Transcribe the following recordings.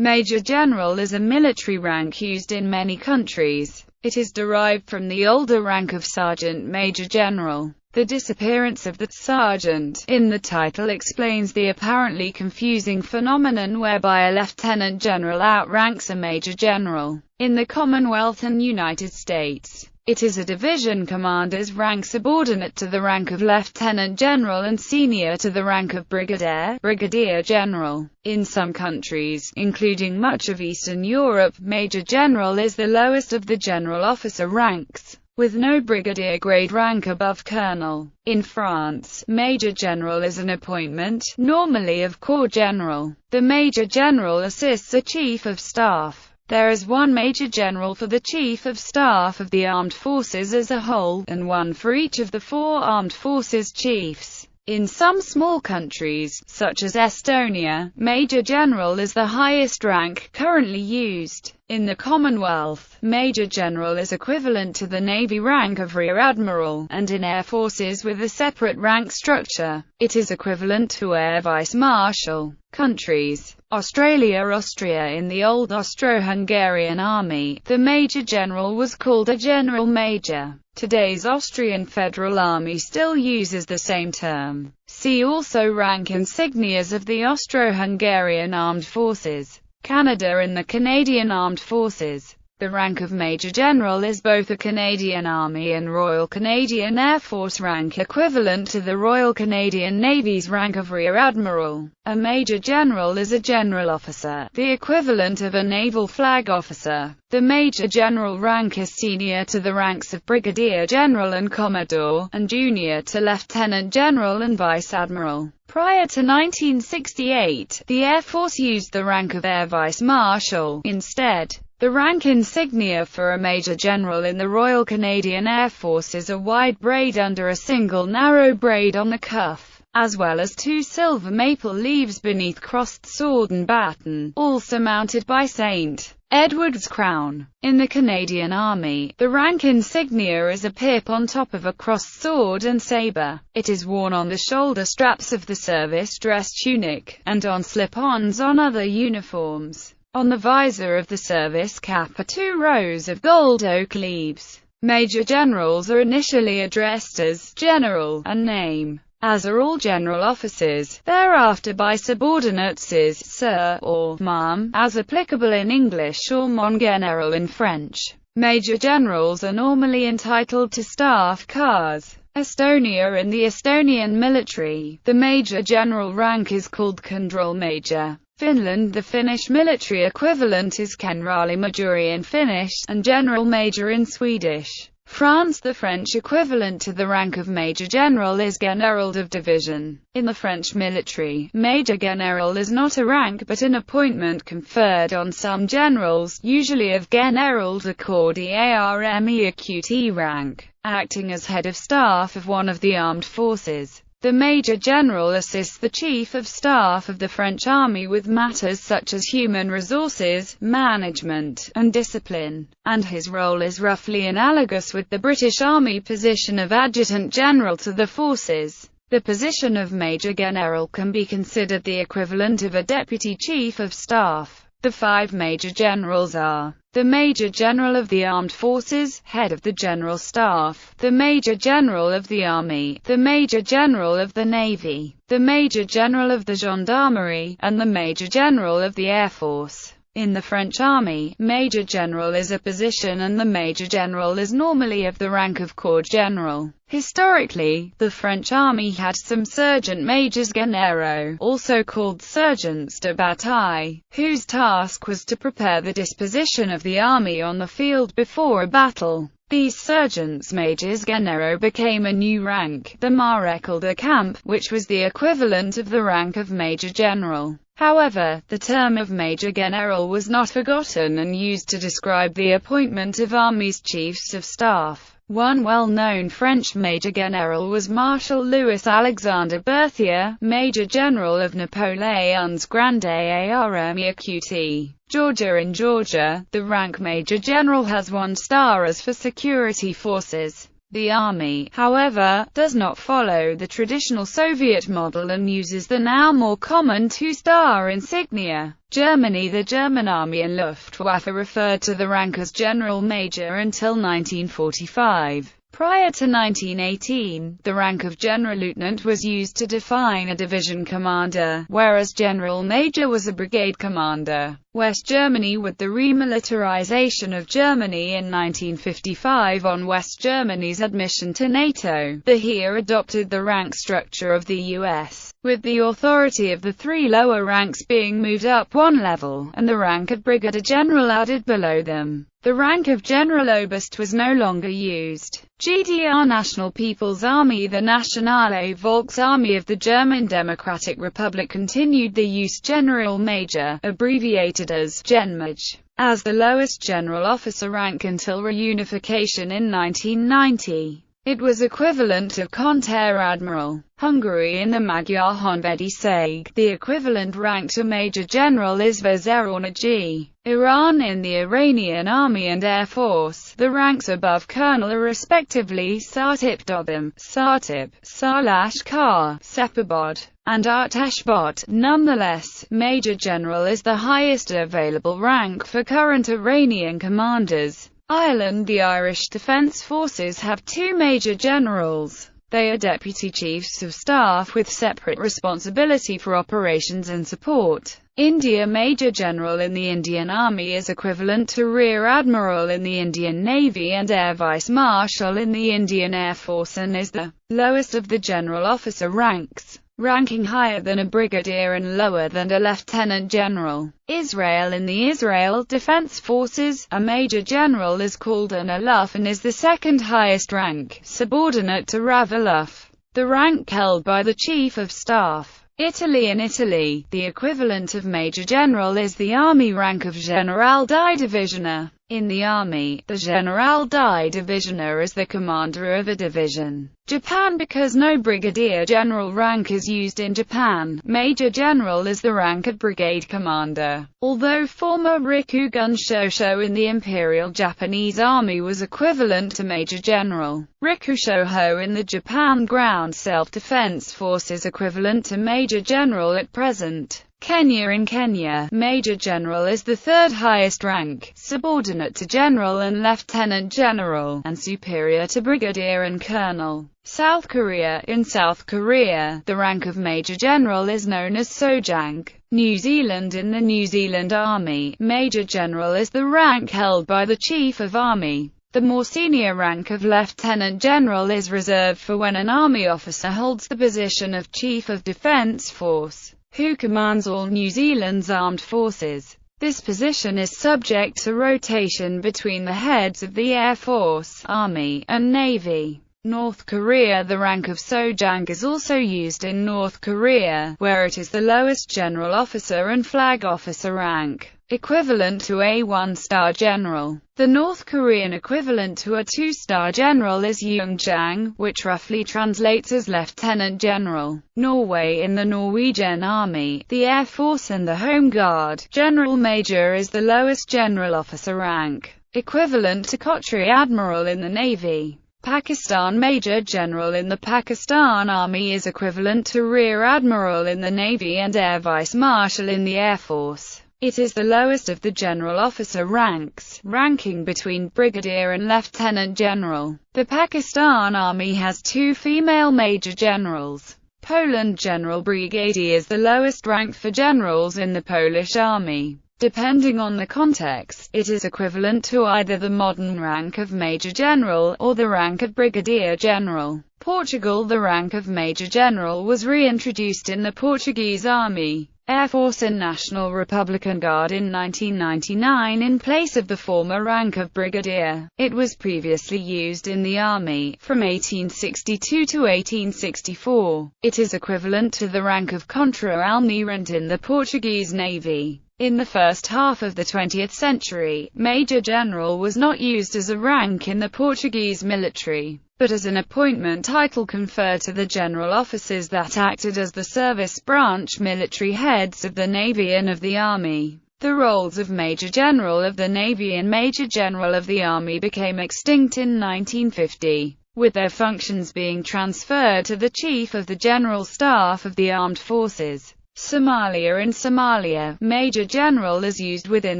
Major general is a military rank used in many countries. It is derived from the older rank of sergeant major general. The disappearance of the sergeant in the title explains the apparently confusing phenomenon whereby a lieutenant general outranks a major general. In the Commonwealth and United States, it is a division commander's rank subordinate to the rank of lieutenant general and senior to the rank of brigadier general. In some countries, including much of Eastern Europe, major general is the lowest of the general officer ranks, with no brigadier grade rank above colonel. In France, major general is an appointment, normally of corps general. The major general assists a chief of staff. There is one major general for the chief of staff of the armed forces as a whole, and one for each of the 4 armed forces chiefs. In some small countries, such as Estonia, major general is the highest rank currently used. In the Commonwealth, major general is equivalent to the Navy rank of rear admiral, and in air forces with a separate rank structure, it is equivalent to air vice marshal. Countries: Austria. In the old Austro-Hungarian army, the major general was called a general major. Today's Austrian Federal Army still uses the same term. See also rank insignias of the Austro-Hungarian Armed Forces. Canada. In the Canadian Armed Forces, the rank of Major General is both a Canadian Army and Royal Canadian Air Force rank equivalent to the Royal Canadian Navy's rank of Rear Admiral. A Major General is a general officer, the equivalent of a naval flag officer. The Major General rank is senior to the ranks of Brigadier General and Commodore, and junior to Lieutenant General and Vice Admiral. Prior to 1968, the Air Force used the rank of Air Vice Marshal instead. The rank insignia for a Major General in the Royal Canadian Air Force is a wide braid under a single narrow braid on the cuff, as well as 2 silver maple leaves beneath crossed sword and baton, all surmounted by St. Edward's crown. In the Canadian Army, the rank insignia is a pip on top of a crossed sword and saber. It is worn on the shoulder straps of the service dress tunic, and on slip-ons on other uniforms. On the visor of the service cap are 2 rows of gold oak leaves. Major generals are initially addressed as general and name, as are all general officers, thereafter by subordinates as sir or ma'am, as applicable in English, or mon général in French. Major generals are normally entitled to staff cars. Estonia. In the Estonian military, the major general rank is called kenraali major. Finland. The Finnish military equivalent is kenraali-majuri in Finnish, and general major in Swedish. France. The French equivalent to the rank of major general is général de division. In the French military, major général is not a rank but an appointment conferred on some generals, usually of général de corps d'armée EQT rank, acting as head of staff of one of the armed forces. The Major General assists the Chief of Staff of the French Army with matters such as human resources, management, and discipline, and his role is roughly analogous with the British Army position of Adjutant General to the forces. The position of Major General can be considered the equivalent of a Deputy Chief of Staff. The 5 Major Generals are: the Major General of the Armed Forces, head of the General Staff, the Major General of the Army, the Major General of the Navy, the Major General of the Gendarmerie, and the Major General of the Air Force. In the French Army, Major General is a position and the Major General is normally of the rank of Corps General. Historically, the French Army had some sergeant majors généraux, also called sergeants de bataille, whose task was to prepare the disposition of the army on the field before a battle. These sergeants majors généraux became a new rank, the maréchal de camp, which was the equivalent of the rank of Major General. However, the term of Major General was not forgotten and used to describe the appointment of army's chiefs of staff. One well-known French Major General was Marshal Louis-Alexandre Berthier, Major General of Napoleon's Grande Armée EQT. Georgia. In Georgia, the rank Major General has 1 star as for security forces. The Army, however, does not follow the traditional Soviet model and uses the now more common two-star insignia. Germany. The German Army and Luftwaffe referred to the rank as General Major until 1945. Prior to 1918, the rank of General Lieutenant was used to define a division commander, whereas General Major was a brigade commander. West Germany. With the remilitarization of Germany in 1955 on West Germany's admission to NATO, the Heer adopted the rank structure of the US, with the authority of the three lower ranks being moved up one level, and the rank of Brigadier General added below them. The rank of General Oberst was no longer used. GDR. National People's Army. The Nationale Volksarmee of the German Democratic Republic continued the use General Major, abbreviated as Genmaj, as the lowest general officer rank until reunification in 1990. It was equivalent of Konteradmiral. Hungary. In the Magyar Honvédség, the equivalent rank to Major General is Vezérőrnagy. Iran. In the Iranian Army and Air Force, the ranks above Colonel are respectively Sartip Dobim, Sartip, Sarlashkar, Sepabod, and Arteshbot. Nonetheless, Major General is the highest available rank for current Iranian commanders. Ireland. The Irish Defence Forces have two Major Generals. They are Deputy Chiefs of Staff with separate responsibility for operations and support. India. Major General in the Indian Army is equivalent to Rear Admiral in the Indian Navy and Air Vice Marshal in the Indian Air Force, and is the lowest of the general officer ranks, ranking higher than a brigadier and lower than a lieutenant general. Israel. In the Israel Defense Forces, a major general is called an aluf and is the second highest rank, subordinate to Rav Aluf, the rank held by the Chief of Staff. Italy. In Italy, the equivalent of Major General is the Army rank of General di Divisione. In the Army, the General di Divisione is the commander of a division. Japan. Because no Brigadier General rank is used in Japan, Major General is the rank of Brigade Commander. Although former Rikugun Shosho in the Imperial Japanese Army was equivalent to Major General, Rikushoho in the Japan Ground Self-Defense Force is equivalent to Major General at present. Kenya. In Kenya, Major General is the third highest rank, subordinate to General and Lieutenant General, and superior to Brigadier and Colonel. South Korea. In South Korea, the rank of Major General is known as Sojang. New Zealand. In the New Zealand Army, Major General is the rank held by the Chief of Army. The more senior rank of Lieutenant General is reserved for when an Army officer holds the position of Chief of Defence Force, who commands all New Zealand's armed forces. This position is subject to rotation between the heads of the Air Force, Army, and Navy. North Korea. The rank of Sojang is also used in North Korea, where it is the lowest general officer and flag officer rank, equivalent to a one-star general. The North Korean equivalent to a two-star general is Jungjang, which roughly translates as Lieutenant General. Norway. In the Norwegian Army, the Air Force and the Home Guard, General Major is the lowest general officer rank, equivalent to Kotri Admiral in the Navy. Pakistan. Major General in the Pakistan Army is equivalent to Rear Admiral in the Navy and Air Vice Marshal in the Air Force. It is the lowest of the general officer ranks, ranking between Brigadier and Lieutenant General. The Pakistan Army has two female Major Generals. Poland. General Brigadier is the lowest rank for generals in the Polish Army. Depending on the context, it is equivalent to either the modern rank of Major General, or the rank of Brigadier General. Portugal. The rank of Major General was reintroduced in the Portuguese Army, Air Force and National Republican Guard in 1999 in place of the former rank of Brigadier. It was previously used in the Army, from 1862 to 1864. It is equivalent to the rank of Contra-Almirante in the Portuguese Navy. In the first half of the 20th century, Major General was not used as a rank in the Portuguese military, but as an appointment title conferred to the general officers that acted as the service branch military heads of the Navy and of the Army. The roles of Major General of the Navy and Major General of the Army became extinct in 1950. with their functions being transferred to the Chief of the General Staff of the Armed Forces. Somalia. In Somalia, Major General is used within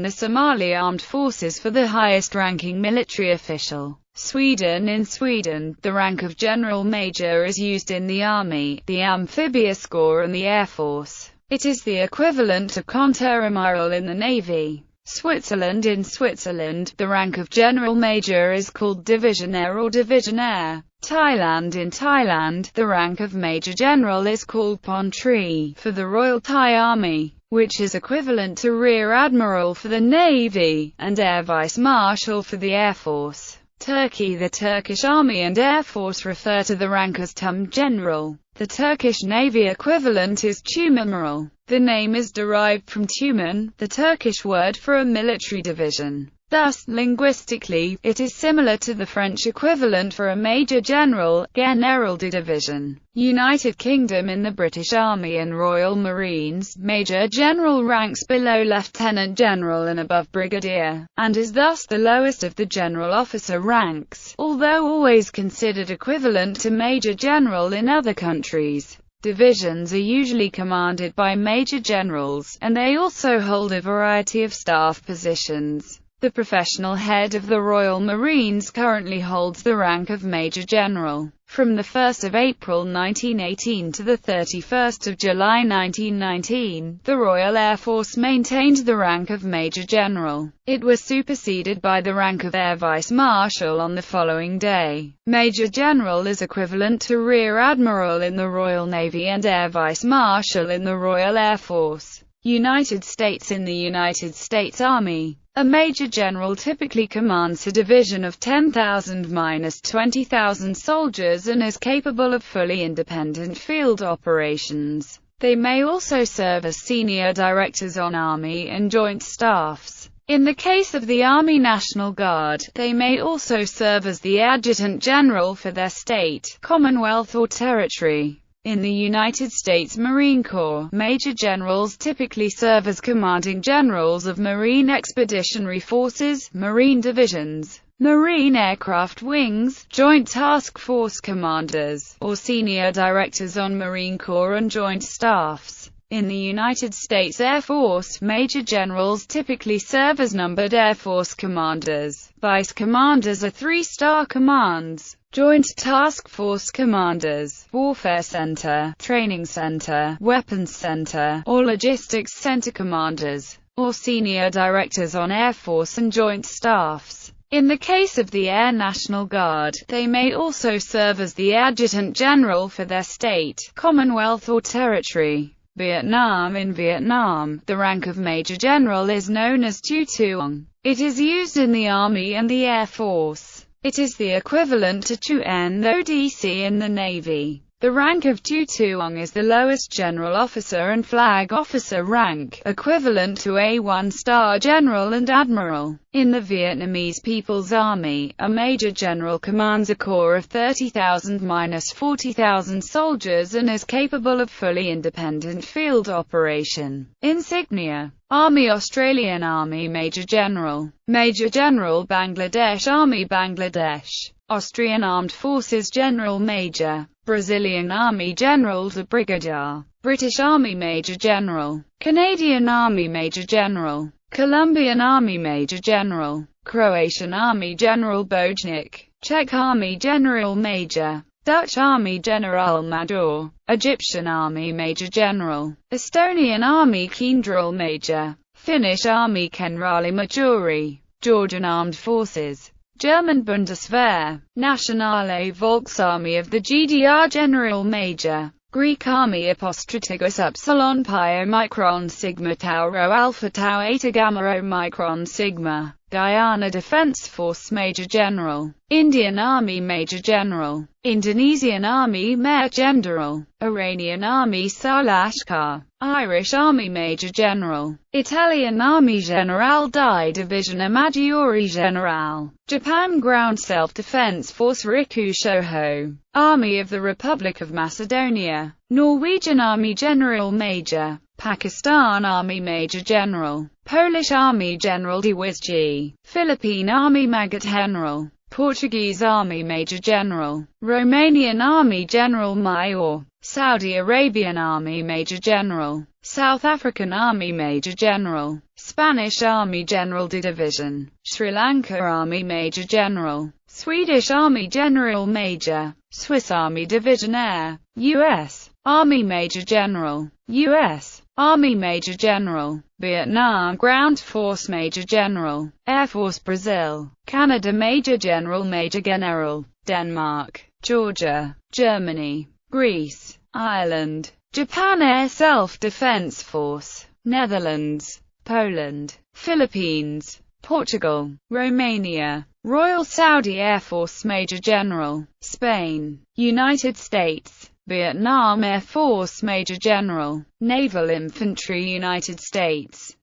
the Somali Armed Forces for the highest-ranking military official. Sweden. In Sweden, the rank of General Major is used in the Army, the Amphibious Corps and the Air Force. It is the equivalent to Konteradmiral in the Navy. Switzerland. In Switzerland, the rank of General Major is called Divisionaire or Divisionaire. Thailand. In Thailand, the rank of Major General is called Pontri for the Royal Thai Army, which is equivalent to Rear Admiral for the Navy, and Air Vice Marshal for the Air Force. Turkey. The Turkish Army and Air Force refer to the rank as Tum General. The Turkish Navy equivalent is Tümamiral. The name is derived from Tümen, the Turkish word for a military division. Thus, linguistically, it is similar to the French equivalent for a Major General, General de Division. United Kingdom. In the British Army and Royal Marines, Major General ranks below Lieutenant General and above Brigadier, and is thus the lowest of the general officer ranks, although always considered equivalent to Major General in other countries. Divisions are usually commanded by Major Generals, and they also hold a variety of staff positions. The professional head of the Royal Marines currently holds the rank of Major General. From the 1st of April 1918 to the 31st of July 1919, the Royal Air Force maintained the rank of Major General. It was superseded by the rank of Air Vice Marshal on the following day. Major General is equivalent to Rear Admiral in the Royal Navy and Air Vice Marshal in the Royal Air Force. United States. In the United States Army, a Major General typically commands a division of 10,000–20,000 soldiers and is capable of fully independent field operations. They may also serve as senior directors on Army and Joint Staffs. In the case of the Army National Guard, they may also serve as the Adjutant General for their state, Commonwealth or territory. In the United States Marine Corps, Major Generals typically serve as commanding generals of Marine Expeditionary Forces, Marine Divisions, Marine Aircraft Wings, Joint Task Force commanders, or senior directors on Marine Corps and Joint Staffs. In the United States Air Force, Major Generals typically serve as numbered Air Force commanders. Vice commanders are three-star commands. Joint Task Force commanders, Warfare Center, Training Center, Weapons Center, or Logistics Center commanders, or senior directors on Air Force and Joint Staffs. In the case of the Air National Guard, they may also serve as the Adjutant General for their state, Commonwealth or territory. Vietnam. In Vietnam, the rank of Major General is known as Tu Tuong. It is used in the Army and the Air Force. It is the equivalent to Tu Nodc in the Navy. The rank of Tu Tuong is the lowest general officer and flag officer rank, equivalent to a one-star general and admiral. In the Vietnamese People's Army, a Major General commands a corps of 30,000–40,000 soldiers and is capable of fully independent field operation. Insignia. Army. Australian Army Major General. Major General. Bangladesh Army Bangladesh. Austrian Armed Forces General Major. Brazilian Army General de Brigadier. British Army Major General. Canadian Army Major General. Colombian Army Major General. Croatian Army General Bojnik. Czech Army General Major. Dutch Army General Major. Egyptian Army Major General. Estonian Army General Major. Finnish Army Kenraali Majori. Georgian Armed Forces. German Bundeswehr. Nationale Volksarmee of the GDR General Major. Greek Army Apostrophe Upsilon Pi Omicron Sigma Tau Rho Alpha Tau Eta Gamma Omicron Sigma. Guyana Defense Force Major General. Indian Army Major General. Indonesian Army Major General. Iranian Army Salashkar. Irish Army Major General. Italian Army Generale di Divisione Maggiore Generale. Japan Ground Self-Defense Force Riku Shoho. Army of the Republic of Macedonia. Norwegian Army General Major. Pakistan Army Major General. Polish Army General Dwizg. Philippine Army Magat General. Portuguese Army Major General, Romanian Army General Mayor, Saudi Arabian Army Major General, South African Army Major General, Spanish Army General de Division, Sri Lanka Army Major General, Swedish Army General Major, Swiss Army Divisionaire, U.S. Army Major General, U.S. Army Major General, Vietnam Ground Force Major General, Air Force Brazil, Canada Major General Major General, Denmark, Georgia, Germany, Greece, Ireland, Japan Air Self-Defense Force, Netherlands, Poland, Philippines, Portugal, Romania, Royal Saudi Air Force Major General, Spain, United States, Vietnam Air Force Major General, Naval Infantry United States,